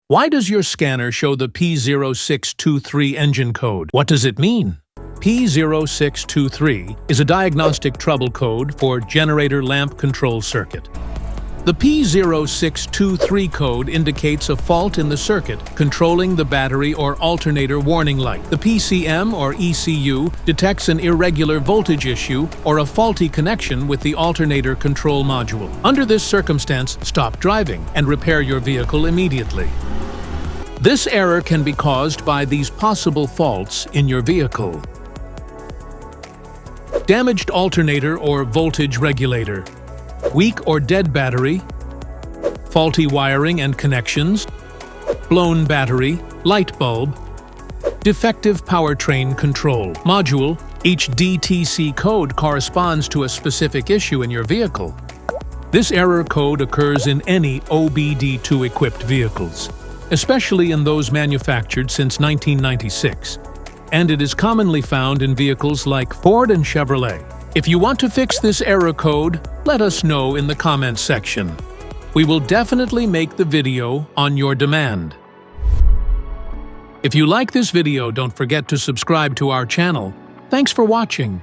Why does your scanner show the P0623 engine code? What does it mean? P0623 is a diagnostic trouble code for generator lamp control circuit. The P0623 code indicates a fault in the circuit controlling the battery or alternator warning light. The PCM or ECU detects an irregular voltage issue or a faulty connection with the alternator control module. Under this circumstance, stop driving and repair your vehicle immediately. This error can be caused by these possible faults in your vehicle: damaged alternator or voltage regulator, weak or dead battery, faulty wiring and connections, blown battery, light bulb, defective powertrain control module. Each DTC code corresponds to a specific issue in your vehicle. This error code occurs in any OBD2 equipped vehicles, especially in those manufactured since 1996, and it is commonly found in vehicles like Ford and Chevrolet. If you want to fix this error code, let us know in the comments section. We will definitely make the video on your demand. If you like this video, don't forget to subscribe to our channel. Thanks for watching.